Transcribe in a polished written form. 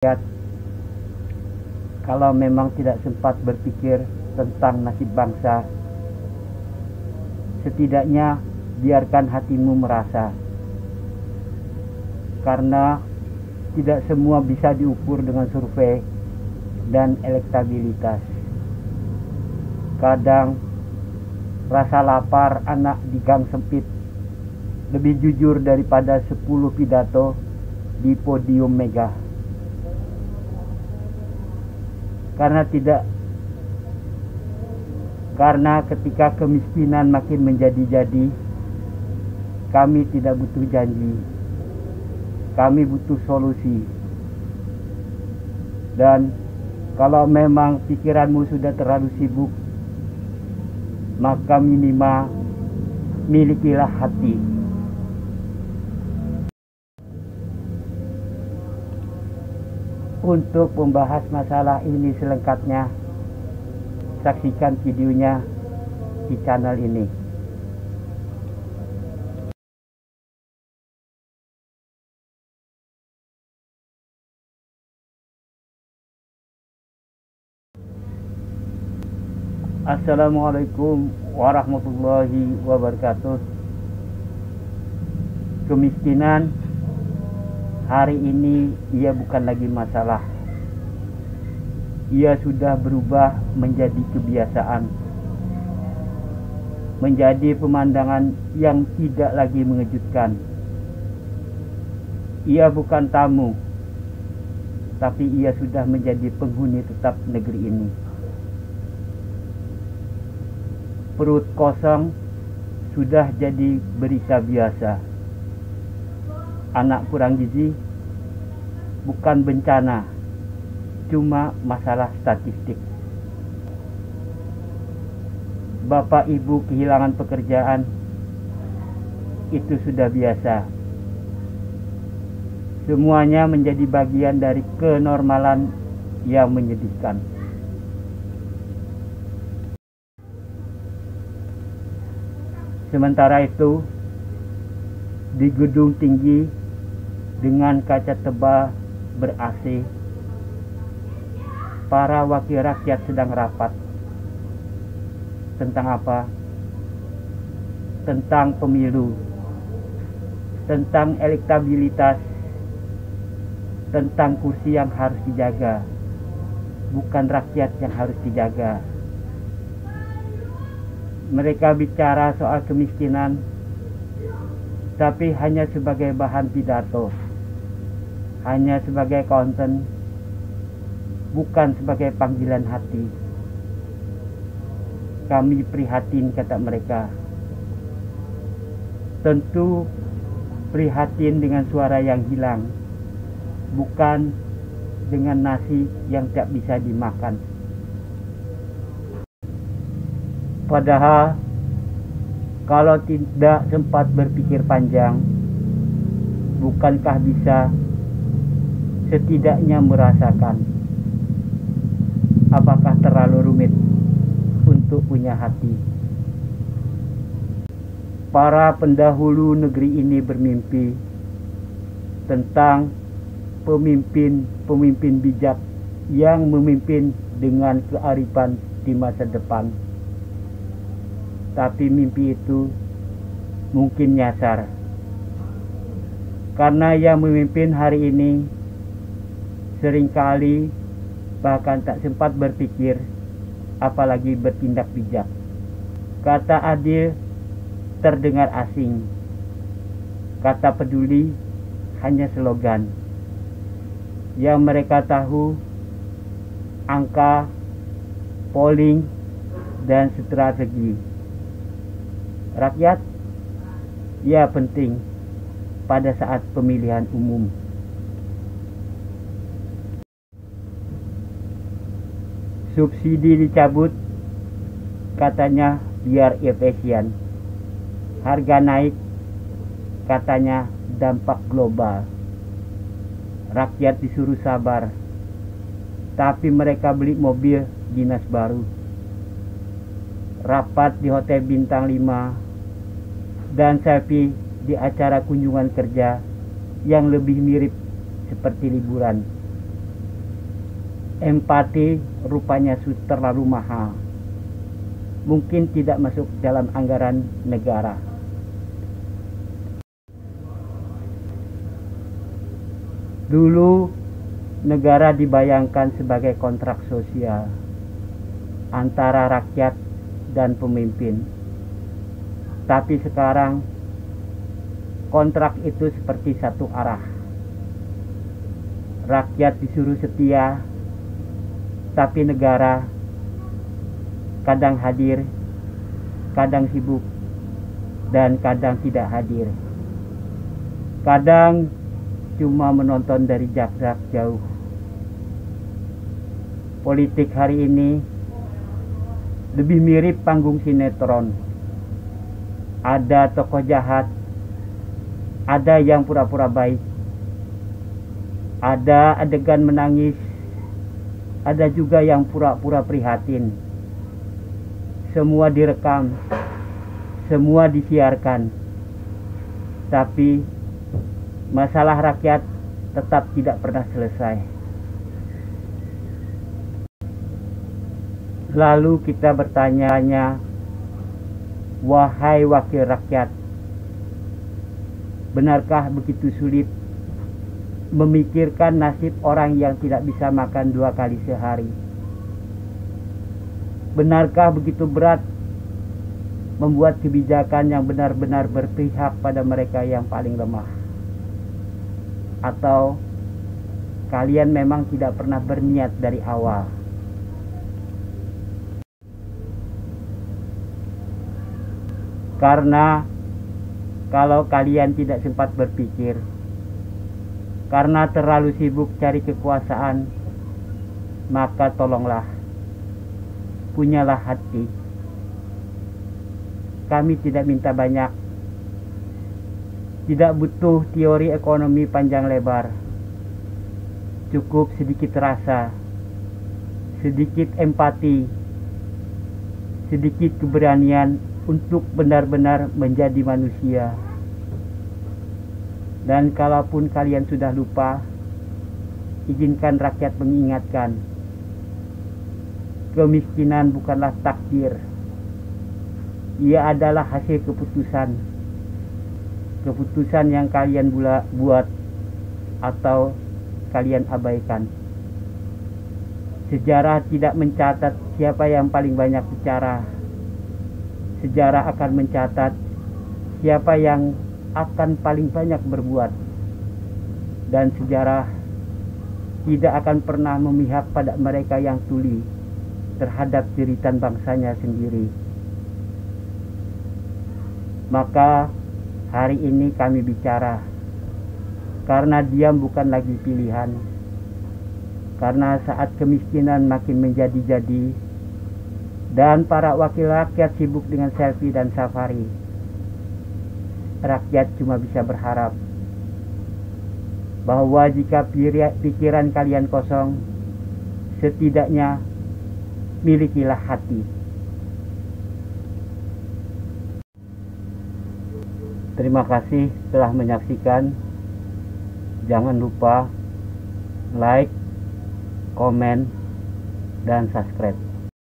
rakyat kalau memang tidak sempat berpikir tentang nasib bangsa, setidaknya biarkan hatimu merasa, karena tidak semua bisa diukur dengan survei dan elektabilitas. Kadang rasa lapar anak di gang sempit lebih jujur daripada 10 pidato di podium megah. Karena ketika kemiskinan makin menjadi-jadi, kami tidak butuh janji, kami butuh solusi. Dan kalau memang pikiranmu sudah terlalu sibuk, maka minimal milikilah hati. Untuk membahas masalah ini selengkapnya, saksikan videonya di channel ini. Assalamualaikum warahmatullahi wabarakatuh. Kemiskinan hari ini ia bukan lagi masalah. Ia sudah berubah menjadi kebiasaan, menjadi pemandangan yang tidak lagi mengejutkan. Ia bukan tamu, tapi ia sudah menjadi penghuni tetap negeri ini. Perut kosong sudah jadi berita biasa. Anak kurang gizi bukan bencana, cuma masalah statistik. Bapak ibu kehilangan pekerjaan, itu sudah biasa. Semuanya menjadi bagian dari kenormalan yang menyedihkan. Sementara itu, di gedung tinggi dengan kaca tebal ber-AC, para wakil rakyat sedang rapat. Tentang apa? Tentang pemilu, tentang elektabilitas, tentang kursi yang harus dijaga, bukan rakyat yang harus dijaga. Mereka bicara soal kemiskinan, tapi hanya sebagai bahan pidato, hanya sebagai konten, bukan sebagai panggilan hati. Kami prihatin, kata mereka. Tentu prihatin dengan suara yang hilang, bukan dengan nasi yang tak bisa dimakan. Padahal kalau tidak sempat berpikir panjang, bukankah bisa setidaknya merasakan apakah terlalu rumit untuk punya hati? Para pendahulu negeri ini bermimpi tentang pemimpin bijak yang memimpin dengan kearifan di masa depan. Tapi mimpi itu mungkin nyasar, karena yang memimpin hari ini seringkali bahkan tak sempat berpikir, apalagi bertindak bijak. Kata adil terdengar asing, kata peduli hanya slogan. Yang mereka tahu angka, polling, dan strategi. Rakyat, ya penting pada saat pemilihan umum. Subsidi dicabut, katanya biar efisien. Harga naik, katanya dampak global. Rakyat disuruh sabar, tapi mereka beli mobil dinas baru. Rapat di Hotel Bintang 5 dan selfie di acara kunjungan kerja yang lebih mirip seperti liburan. Empati rupanya terlalu mahal. Mungkin tidak masuk dalam anggaran negara. Dulu negara dibayangkan sebagai kontrak sosial antara rakyat dan pemimpin. Tapi sekarang kontrak itu seperti satu arah. Rakyat disuruh setia, tapi negara kadang hadir, kadang sibuk, dan kadang tidak hadir. Kadang cuma menonton dari jarak jauh. Politik hari ini lebih mirip panggung sinetron. Ada tokoh jahat, ada yang pura-pura baik, ada adegan menangis, ada juga yang pura-pura prihatin. Semua direkam, semua disiarkan, tapi masalah rakyat tetap tidak pernah selesai. Lalu kita bertanya, wahai wakil rakyat, benarkah begitu sulit memikirkan nasib orang yang tidak bisa makan 2 kali sehari? Benarkah begitu berat membuat kebijakan yang benar-benar berpihak pada mereka yang paling lemah? Atau kalian memang tidak pernah berniat dari awal? Karena kalau kalian tidak sempat berpikir, karena terlalu sibuk cari kekuasaan, maka tolonglah, punyalah hati. Kami tidak minta banyak, tidak butuh teori ekonomi panjang lebar. Cukup sedikit rasa, sedikit empati, sedikit keberanian untuk benar-benar menjadi manusia. Dan kalaupun kalian sudah lupa, izinkan rakyat mengingatkan, kemiskinan bukanlah takdir. Ia adalah hasil keputusan. Keputusan yang kalian buat atau kalian abaikan. Sejarah tidak mencatat siapa yang paling banyak bicara. Sejarah akan mencatat siapa yang akan paling banyak berbuat. Dan sejarah tidak akan pernah memihak pada mereka yang tuli terhadap jeritan bangsanya sendiri. Maka hari ini kami bicara, karena diam bukan lagi pilihan. Karena saat kemiskinan makin menjadi-jadi, dan para wakil rakyat sibuk dengan selfie dan safari, rakyat cuma bisa berharap bahwa jika pikiran kalian kosong, setidaknya milikilah hati. Terima kasih telah menyaksikan. Jangan lupa like, komen, dan subscribe.